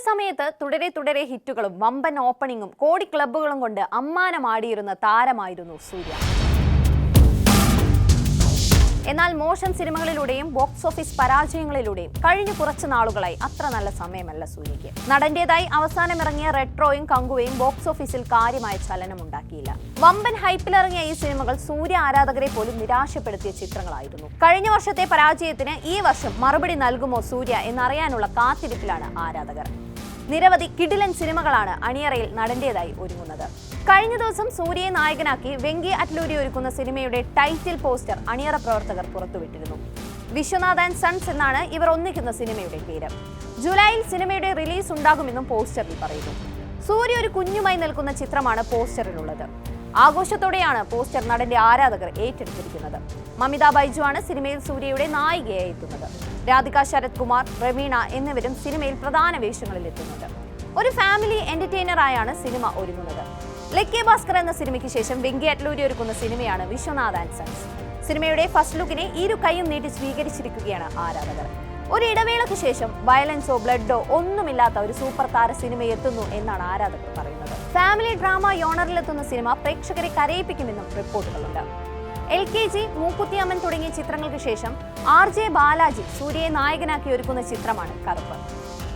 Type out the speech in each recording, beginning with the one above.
സമയത്ത് തുടരെ ഹിറ്റുകളും വമ്പൻ ഓപ്പണിംഗും കോടി ക്ലബ്ബുകളും കൊണ്ട് അമ്മാനമാടിയിരുന്ന താരമായിരുന്നു സൂര്യ. എന്നാൽ മോശം സിനിമകളിലൂടെയും ബോക്സ് ഓഫീസ് പരാജയങ്ങളിലൂടെയും കഴിഞ്ഞ കുറച്ചു നാളുകളായി അത്ര നല്ല സമയമല്ല സൂര്യയ്ക്ക്. നടന്റേതായി അവസാനം ഇറങ്ങിയ റെട്രോയും കങ്കുവയും ബോക്സ് ഓഫീസിൽ കാര്യമായ ചലനമുണ്ടാക്കിയില്ല. വമ്പൻ ഹൈപ്പിലിറങ്ങിയ ഈ സിനിമകൾ സൂര്യ ആരാധകരെ പോലും നിരാശപ്പെടുത്തിയ ചിത്രങ്ങളായിരുന്നു. കഴിഞ്ഞ വർഷത്തെ പരാജയത്തിന് ഈ വർഷം മറുപടി നൽകുമോ സൂര്യ എന്നറിയാനുള്ള കാത്തിരിപ്പിലാണ് ആരാധകർ. നിരവധി കിടിലൻ സിനിമകളാണ് അണിയറയിൽ നടന്റേതായി ഒരുങ്ങുന്നത്. കഴിഞ്ഞ ദിവസം സൂര്യയെ നായകനാക്കി വെങ്കി അറ്റ്ലൂരി ഒരുക്കുന്ന സിനിമയുടെ ടൈറ്റിൽ പോസ്റ്റർ അണിയറ പ്രവർത്തകർ പുറത്തുവിട്ടിരുന്നു. വിശ്വനാഥ് ആൻഡ് സൺസ് എന്നാണ് ഇവർ ഒന്നിക്കുന്ന സിനിമയുടെ പേര്. ജൂലൈയിൽ സിനിമയുടെ റിലീസ് ഉണ്ടാകുമെന്നും പോസ്റ്ററിൽ പറയുന്നു. സൂര്യ ഒരു കുഞ്ഞുമായി നിൽക്കുന്ന ചിത്രമാണ് പോസ്റ്ററിലുള്ളത്. ആഘോഷത്തോടെയാണ് പോസ്റ്റർ നടന്റെ ആരാധകർ ഏറ്റെടുത്തിരിക്കുന്നത്. മമിത ബൈജു ആണ് സിനിമയിൽ സൂര്യയുടെ നായികയായി എത്തുന്നത്. രാധിക ശരത് കുമാർ, റമീണ എന്നിവരും സിനിമയിൽ പ്രധാന വേഷങ്ങളിൽ എത്തുന്നുണ്ട്. ഒരു ഫാമിലി എന്റർടൈനർ ആയാണ് സിനിമ ഒരുങ്ങുന്നത്. ലക്കി ഭാസ്കർ എന്ന സിനിമയ്ക്ക് ശേഷം വെങ്കി അറ്റ്ലൂരി ഒരുക്കുന്ന സിനിമയാണ് വിശ്വനാഥ് ആൻഡ് സൺസ്. സിനിമയുടെ ഫസ്റ്റ് ലുക്കിനെ ഇരു കൈയും നീട്ടി സ്വീകരിച്ചിരിക്കുകയാണ് ആരാധകർ. ഒരു ഇടവേളയ്ക്ക് ശേഷം വയലൻസോ ബ്ലഡോ ഒന്നുമില്ലാത്ത ഒരു സൂപ്പർ താര സിനിമ എത്തുന്നു എന്നാണ് ആരാധകർ പറയുന്നത്. ഫാമിലി ഡ്രാമ യോണറിലെത്തുന്ന സിനിമ പ്രേക്ഷകരെ കരയിപ്പിക്കുമെന്നും റിപ്പോർട്ടുകളുണ്ട്. LKG, മൂക്കുത്തിയമ്മൻ തുടങ്ങിയ ചിത്രങ്ങൾക്ക് ശേഷം RJ ബാലാജി സൂര്യയെ നായകനാക്കി ഒരുക്കുന്ന ചിത്രമാണ് കറുപ്പ്.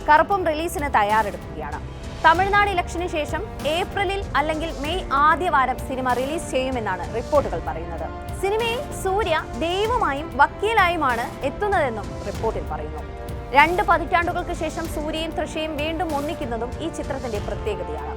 കറുപ്പും റിലീസിന് തയ്യാറെടുക്കുകയാണ്. തമിഴ്നാട് ഇലക്ഷന് ശേഷം ഏപ്രിലിൽ അല്ലെങ്കിൽ മെയ് ആദ്യവാരം സിനിമ റിലീസ് ചെയ്യുമെന്നാണ് റിപ്പോർട്ടുകൾ പറയുന്നത്. സിനിമയിൽ സൂര്യ ദൈവമായും വക്കീലായുമാണ് എത്തുന്നതെന്നും റിപ്പോർട്ടിൽ പറയുന്നു. 2 പതിറ്റാണ്ടുകൾക്ക് ശേഷം സൂര്യയും തൃഷയും വീണ്ടും ഒന്നിക്കുന്നതും ഈ ചിത്രത്തിന്റെ പ്രത്യേകതയാണ്.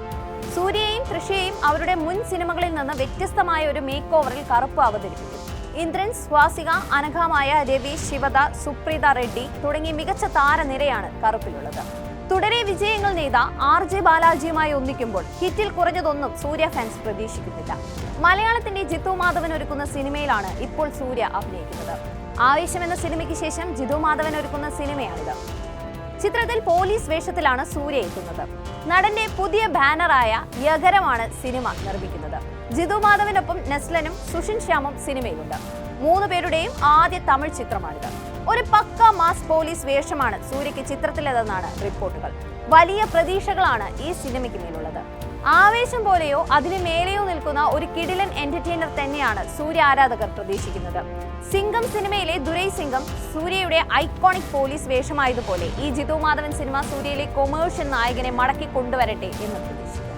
സൂര്യയെയും തൃഷയെയും അവരുടെ മുൻ സിനിമകളിൽ നിന്ന് വ്യത്യസ്തമായ ഒരു മേക്ക് ഓവറിൽ കറുപ്പ് അവതരിപ്പിക്കും. ഇന്ദ്രൻ, സ്വാസിക, അനഘമായ, രവി, ശിവദ, സുപ്രീത റെഡ്ഡി തുടങ്ങിയ മികച്ച താരനിരയാണ് കറുപ്പിലുള്ളത്. തുടരെ വിജയങ്ങൾ നെയ്ത RJ ബാലാജിയുമായി ഒന്നിക്കുമ്പോൾ ഹിറ്റിൽ കുറഞ്ഞതൊന്നും സൂര്യ ഫാൻസ് പ്രതീക്ഷിക്കുന്നില്ല. മലയാളത്തിന്റെ ജിത്തു മാധവൻ ഒരുക്കുന്ന സിനിമയിലാണ് ഇപ്പോൾ സൂര്യ അഭിനയിക്കുന്നത്. ആവേശം എന്ന സിനിമയ്ക്ക് ശേഷം ജിത്തു മാധവൻ ഒരുക്കുന്ന സിനിമയാണിത്. ചിത്രത്തിൽ പോലീസ് വേഷത്തിലാണ് സൂര്യ എത്തുന്നത്. നടന്റെ പുതിയ ബാനറായ യഗരമാണ് സിനിമ നിർമ്മിക്കുന്നത്. ജിത്തു മാധവനൊപ്പം നെസ്ലനും സുഷിൻ ശ്യാമും സിനിമയിലുണ്ട്. 3 പേരുടെയും ആദ്യ തമിഴ് ചിത്രമാണിത്. ഒരു പക്ക മാസ് പോലീസ് വേഷമാണ് സൂര്യയ്ക്ക് ചിത്രത്തിലേതെന്നാണ് റിപ്പോർട്ടുകൾ. വലിയ പ്രതീക്ഷകളാണ് ഈ സിനിമയ്ക്ക് മേലുള്ളത്. ആവേശം പോലെയോ അതിനു മേലെയോ നിൽക്കുന്ന ഒരു കിടിലൻ എന്റർടൈനർ തന്നെയാണ് സൂര്യ ആരാധകർ പ്രതീക്ഷിക്കുന്നത്. സിംഗം സിനിമയിലെ ദുരൈ സിംഗം സൂര്യയുടെ ഐക്കോണിക് പോലീസ് വേഷമായതുപോലെ ഈ ജിത്തു മാധവൻ സിനിമ സൂര്യയിലെ കൊമേഴ്ഷ്യൽ നായകനെ മടക്കി കൊണ്ടുവരട്ടെ എന്ന് പ്രതീക്ഷിക്കുന്നു.